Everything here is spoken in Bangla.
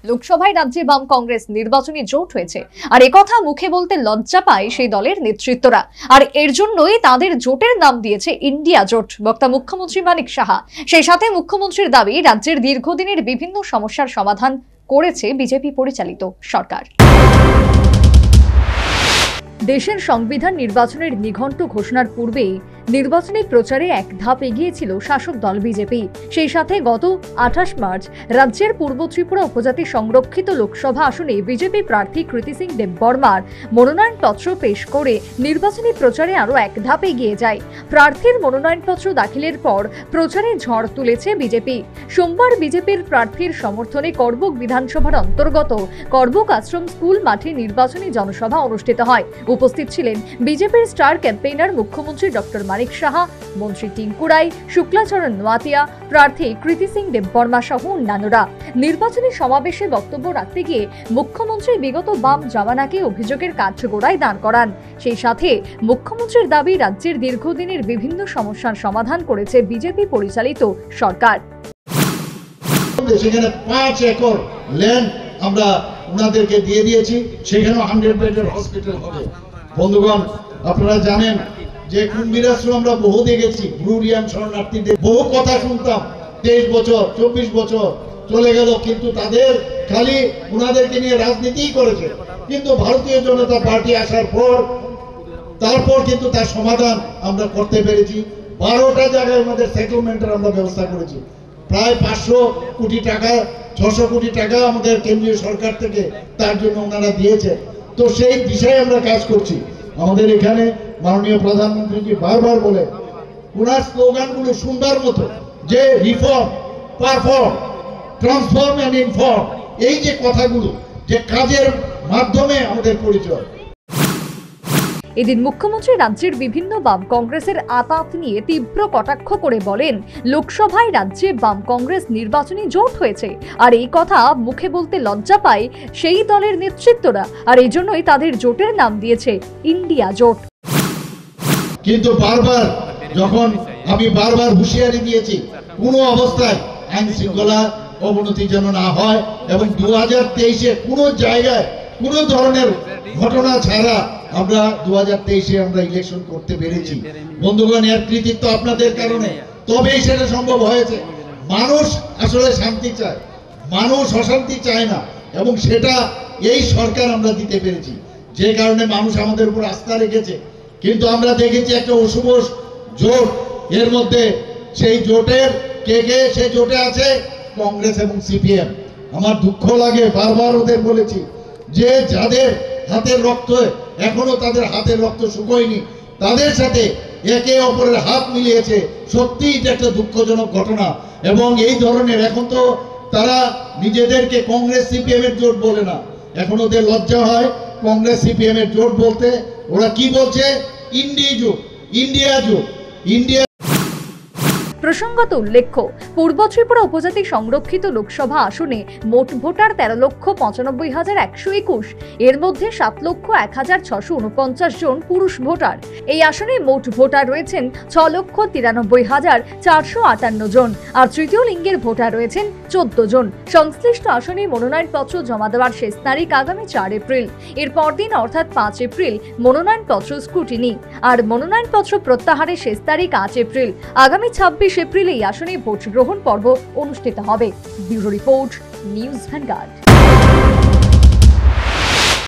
লোকসভায় রাজ্যে বাম কংগ্রেস নির্বাচনী জোট হয়েছে আর একথা মুখে বলতে লজ্জা পায় সেই দলের নেতৃত্বরা। আর এর জন্যই তাদের জোটের নাম দিয়েছে ইন্ডিয়া জোট। বক্তা মুখ্যমন্ত্রী মানিক সাহা। সেই সাথে মুখ্যমন্ত্রীর দাবি, রাজ্যের দীর্ঘদিনের বিভিন্ন সমস্যার সমাধান করেছে বিজেপি পরিচালিত সরকার। দেশের সংবিধান নির্বাচনের নিঘণ্ট ঘোষণার পূর্বেই নির্বাচনী প্রচারে এক ধাপ এগিয়েছিল শাসক দল বিজেপি। সেই সাথে গত 28 মার্চ রাজ্যের পূর্ব ত্রিপুরা উপজাতি সংরক্ষিত লোকসভা আসনে বিজেপি প্রার্থী কৃতি সিং দেববর্মার মনোনয়নপত্র পেশ করে নির্বাচনী প্রচারে আরও এক ধাপ এগিয়ে যায়। প্রার্থীর মনোনয়নপত্র দাখিলের পর প্রচারে ঝড় তুলেছে বিজেপি। সোমবার বিজেপির প্রার্থীর সমর্থনে করবুক বিধানসভার অন্তর্গত করবুক আশ্রম স্কুল মাঠে নির্বাচনী জনসভা অনুষ্ঠিত হয়। উপস্থিত ছিলেন বিজেপির স্টার ক্যাম্পেইনার মুখ্যমন্ত্রী ডক্টর মানিক সাহা, মন্ত্রী টিঙ্কু রায়, শুক্লাচরণ নোয়াতিয়া, প্রার্থী কৃতি সিং দেববর্মা সহ অন্যান্যরা। নির্বাচনী সমাবেশে বক্তব্য রাখতে গিয়ে মুখ্যমন্ত্রী বিগত বাম জামানাকে অভিযোগের কাঠগড়ায় দাঁড় করান। সেই সাথে মুখ্যমন্ত্রীর দাবি, রাজ্যের দীর্ঘদিনের বিভিন্ন সমস্যার সমাধান করেছে বিজেপি পরিচালিত সরকার। সেখানে 5 একর ল্যান্ড আমরা ওনাদেরকে দিয়ে দিয়েছি, সেখানেও 100 বেডের হসপিটাল হবে। বন্ধুগণ, আপনারা জানেন যে কুম্ভীরাশ্রম আমরা বহু দেখেছি, ব্রুরিয়ান শরণার্থীদের বহু কথা শুনতাম। 23 বছর 24 বছর চলে গেল, কিন্তু তাদের খালি ওনাদেরকে নিয়ে রাজনীতিই করেছে। কিন্তু ভারতীয় জনতা পার্টি আসার পর তারপর কিন্তু তার সমাধান আমরা করতে পেরেছি। 12টা জায়গায় আমাদের সেটেলমেন্টের আমরা ব্যবস্থা করেছি। প্রায় 500 কোটি টাকা 600 কোটি টাকা আমাদের কেন্দ্রীয় সরকার থেকে তার জন্য ওনারা দিয়েছে। তো সেই দিশায় আমরা কাজ করছি। আমাদের এখানে মাননীয় প্রধানমন্ত্রীজি বারবার বলে, ওনার স্লোগানগুলো শুনবার মতো, যে reform, perform, transform and inform, এই যে কথাগুলো, যে কাজের মাধ্যমে আমাদের পরিচয়। এদিন মুখ্যমন্ত্রী রাজ্যের বিভিন্ন বাম কংগ্রেসের আতাত নিয়ে তীব্র কটাক্ষ করে বলেন, লোকসভায় রাজ্যে বাম কংগ্রেস নির্বাচনী জোট হয়েছে আর এই কথা মুখে বলতে লজ্জা পায় সেই দলের নেতৃত্বরা, আর এই জন্যই তাদের জোটের নাম দিয়েছে ইন্ডিয়া জোট। কিন্তু আমি বারবার হুঁশিয়ারি দিয়েছি, কোনো অবস্থায় আইন শৃঙ্খলা অবনতি যেন না হয়, এবং 2023-এ কোনো জায়গায় কোনো ধরনের ঘটনা ছাড়া আমরা 2023-এ আমরা ইলেকশন করতে পেরেছি। বন্ধুগণ, এর কৃতিত্ব আপনাদের কারণে, তবেই সেটা সম্ভব হয়েছে। মানুষ আসলে শান্তি চায়, মানুষ অশান্তি চায় না, এবং সেটা এই সরকার আমরা দিতে পেরেছি, যে কারণে মানুষ আমাদের উপর আস্থা রেখেছে। কিন্তু আমরা দেখেছি একটা অশুভ জোট, এর মধ্যে সেই জোটের কে সেই জোটে আছে কংগ্রেস এবং সিপিএম। আমার দুঃখ লাগে, বারবার ওদের বলেছি যে যাদের হাতের রক্ত এখনো তাদের হাতের রক্ত শুকোয়নি, তাদের সাথে একে অপরের হাত মিলিয়েছে। সত্যি এটা একটা দুঃখজনক ঘটনা। এবং এই ধরনের, এখন তো তারা নিজেদেরকে কংগ্রেস সিপিএম এর জোট বলে না, এখন ওদের লজ্জা হয় কংগ্রেস সিপিএম এর জোট বলতে। ওরা কি বলছে? ইন্ডিয়া জোট, ইন্ডিয়া জোট, ইন্ডিয়া। প্রসঙ্গত উল্লেখ্য, পূর্ব ত্রিপুরা উপজাতি সংরক্ষিত লোকসভা আসনে মোট ভোটার 13,95,121। এর মধ্যে 7,01,649 জন পুরুষ ভোটার। এই আসনে মোট ভোটার রয়েছেন 6,93,458 জন, আর তৃতীয় লিঙ্গের ভোটার রয়েছেন 14 জন। সংশ্লিষ্ট আসনে মনোনয়নপত্র জমা দেওয়ার শেষ তারিখ আগামী 4 এপ্রিল। এর পরদিন অর্থাৎ 5 এপ্রিল মনোনয়নপত্র স্ক্রুটিনি, আর মনোনয়নপত্র প্রত্যাহারের শেষ তারিখ 8 এপ্রিল। আগামী 26 এপ্রিল এই আসনে ভোট গ্রহণ পর্ব অনুষ্ঠিত হবে। Bureau report, news vanguard.